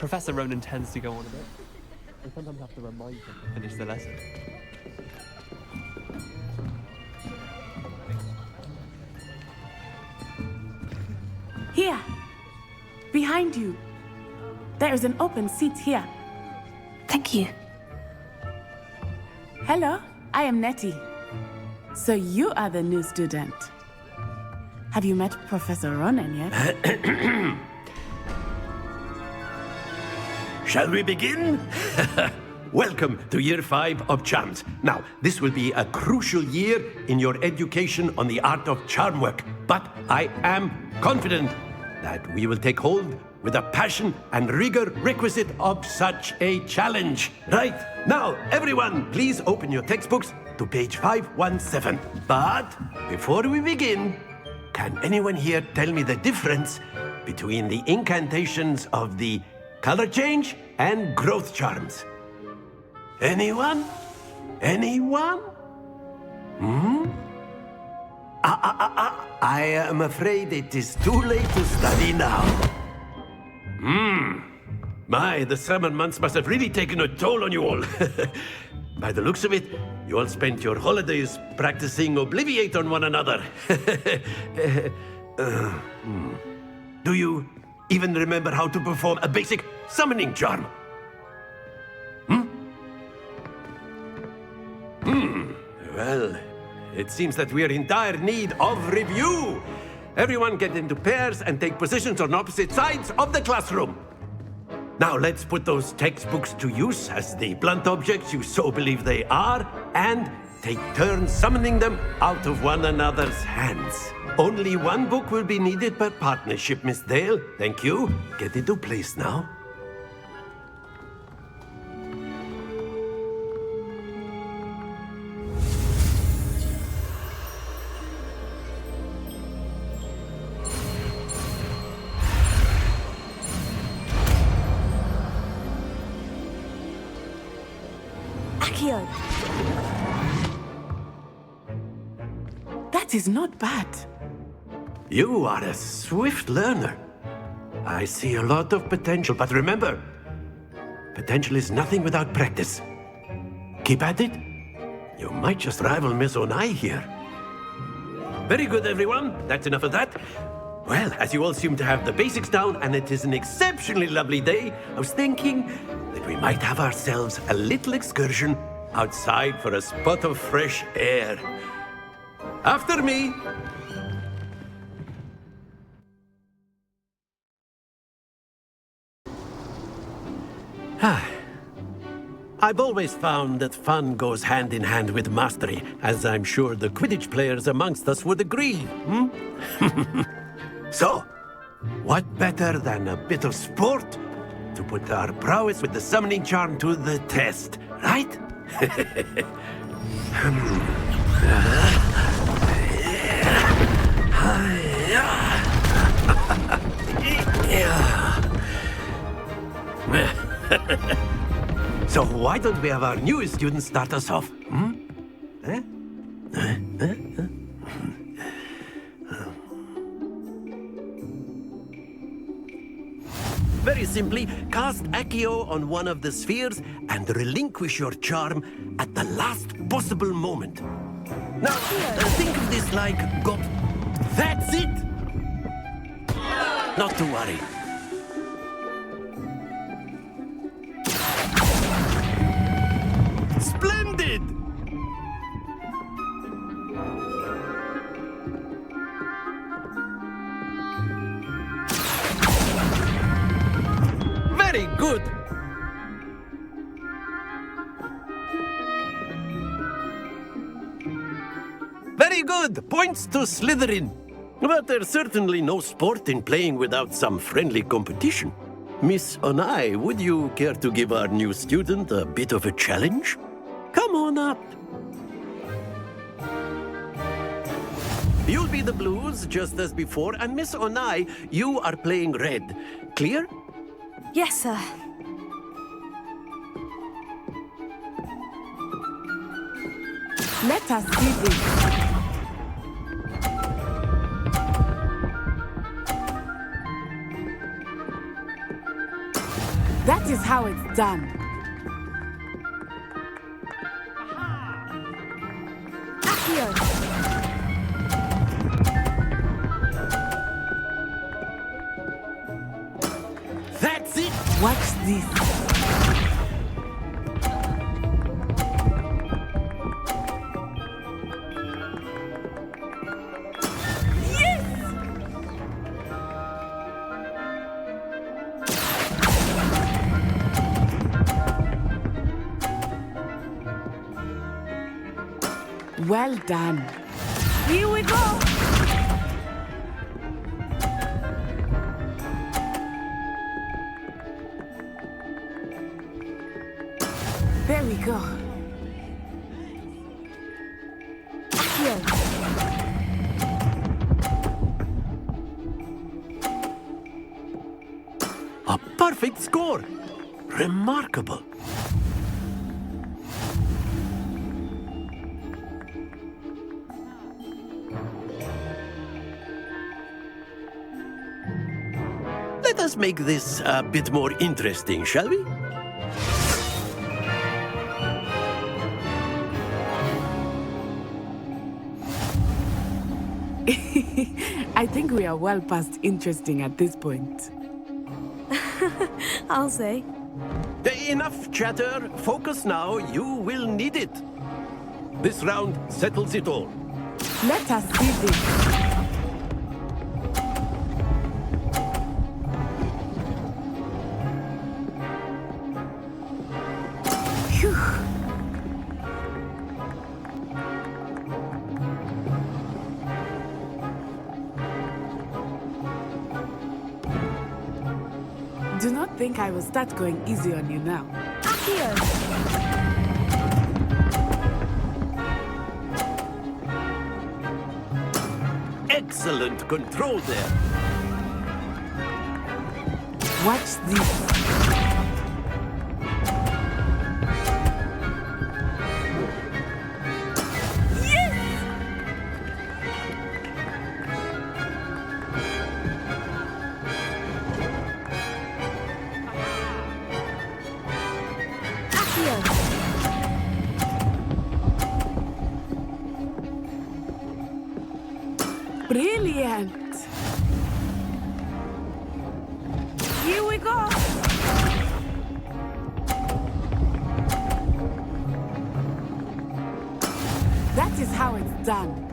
Professor Ronen tends to go on a bit. I sometimes have to remind him to finish the lesson. Here, behind you. There is an open seat here. Thank you. Hello, I am Nettie. So you are the new student. Have you met Professor Ronen yet? Shall we begin? Welcome to Year 5 of Charms. Now, this will be a crucial year in your education on the art of charm work, but I am confident that we will take hold with the passion and rigor requisite of such a challenge. Right, now, everyone, please open your textbooks to page 517. But before we begin, can anyone here tell me the difference between the incantations of the color change and growth charms? Anyone? Anyone? I am afraid it is too late to study now. My, the summer months must have really taken a toll on you all. By the looks of it, you all spent your holidays practicing Obliviate on one another. Do you even remember how to perform a basic summoning charm? Well, it seems that we are in dire need of review. Everyone get into pairs and take positions on opposite sides of the classroom. Now let's put those textbooks to use as the blunt objects you so believe they are, and take turns summoning them out of one another's hands. Only one book will be needed per partnership, Miss Dale. Thank you. Get into place now. Accio. That is not bad. You are a swift learner. I see a lot of potential, but remember, potential is nothing without practice. Keep at it. You might just rival Miss Onai here. Very good, everyone. That's enough of that. Well, as you all seem to have the basics down, and it is an exceptionally lovely day, I was thinking that we might have ourselves a little excursion outside for a spot of fresh air. After me. I've always found that fun goes hand in hand with mastery, as I'm sure the Quidditch players amongst us would agree. So, what better than a bit of sport to put our prowess with the summoning charm to the test, right? So why don't we have our newest student start us off? Very simply, cast Accio on one of the spheres and relinquish your charm at the last possible moment. Now, think of this like That's it! Not to worry. Splendid! Very good! Very good! Points to Slytherin. But there's certainly no sport in playing without some friendly competition. Miss Onai, would you care to give our new student a bit of a challenge? Come on up. You'll be the blues, just as before, and Miss Onai, you are playing red. Clear? Yes, sir. Let us see this. That is how it's done. Accio! That's it! Watch this. Well done. Here we go. There we go. Accio! A perfect score! Remarkable. Let us make this a bit more interesting, shall we? I think we are well past interesting at this point. I'll say. Enough chatter. Focus now. You will need it. This round settles it all. Let us see this. Phew. Do not think I will start going easy on you now. Accio! Excellent control there. Watch this. Accio! Brilliant. Here we go. That is how it's done.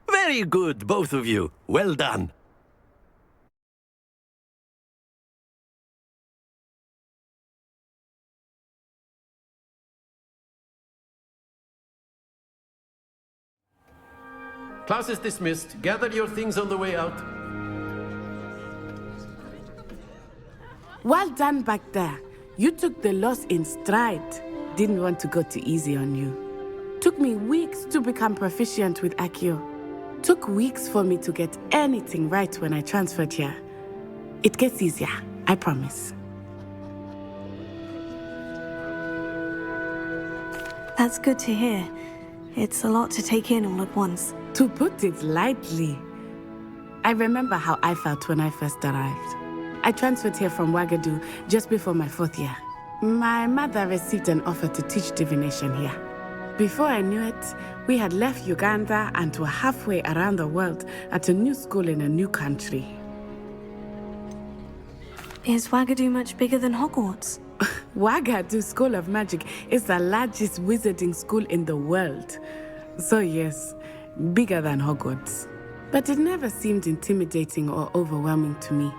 Very good, both of you. Well done. Class is dismissed. Gather your things on the way out. Well done back there. You took the loss in stride. Didn't want to go too easy on you. Took me weeks to become proficient with Accio. Took weeks for me to get anything right when I transferred here. It gets easier, I promise. That's good to hear. It's a lot to take in all at once. To put it lightly, I remember how I felt when I first arrived. I transferred here from Ouagadougou just before my 4th year. My mother received an offer to teach divination here. Before I knew it, we had left Uganda and were halfway around the world at a new school in a new country. Is Ouagadougou much bigger than Hogwarts? Ouagadougou School of Magic is the largest wizarding school in the world. So yes, bigger than Hogwarts. But it never seemed intimidating or overwhelming to me.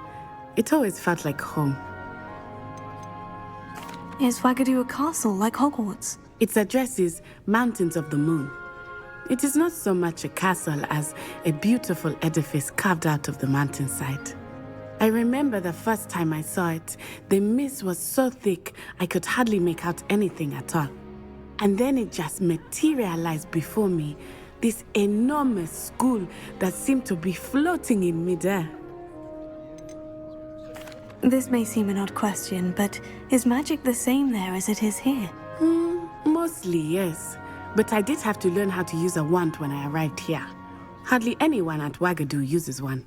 It always felt like home. Is Ouagadougou a castle like Hogwarts? Its address is Mountains of the Moon. It is not so much a castle as a beautiful edifice carved out of the mountainside. I remember the first time I saw it, the mist was so thick I could hardly make out anything at all. And then it just materialized before me, this enormous school that seemed to be floating in midair. This may seem an odd question, but is magic the same there as it is here? Mostly, yes. But I did have to learn how to use a wand when I arrived here. Hardly anyone at Wagadu uses one.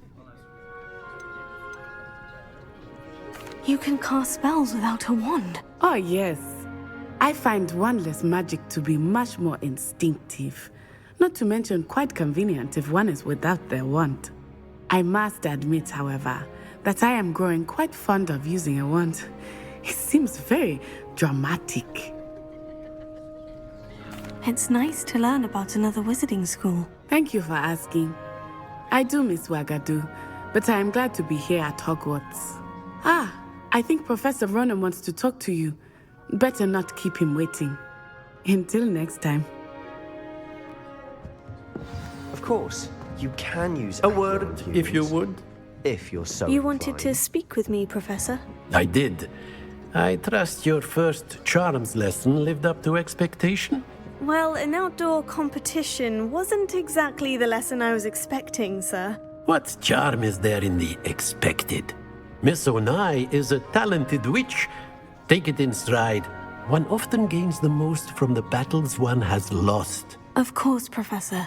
You can cast spells without a wand. Oh, yes. I find wandless magic to be much more instinctive. Not to mention quite convenient if one is without their wand. I must admit, however, that I am growing quite fond of using a wand. It seems very dramatic. It's nice to learn about another wizarding school. Thank you for asking. I do miss Wagadu, but I am glad to be here at Hogwarts. I think Professor Ronen wants to talk to you. Better not keep him waiting. Until next time. Of course, you can use A word, if you would. If you're so You wanted to inclined. speak with me, Professor? I did. I trust your first charms lesson lived up to expectation? Well, an outdoor competition wasn't exactly the lesson I was expecting, sir. What charm is there in the expected? Miss Onai is a talented witch. Take it in stride. One often gains the most from the battles one has lost. Of course, Professor.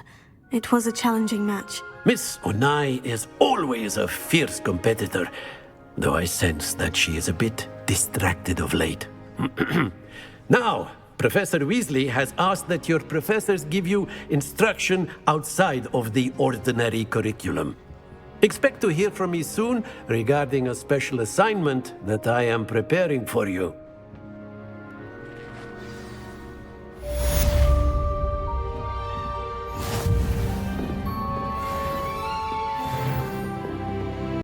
It was a challenging match. Miss Onai is always a fierce competitor, though I sense that she is a bit distracted of late. Now, Professor Weasley has asked that your professors give you instruction outside of the ordinary curriculum. Expect to hear from me soon regarding a special assignment that I am preparing for you.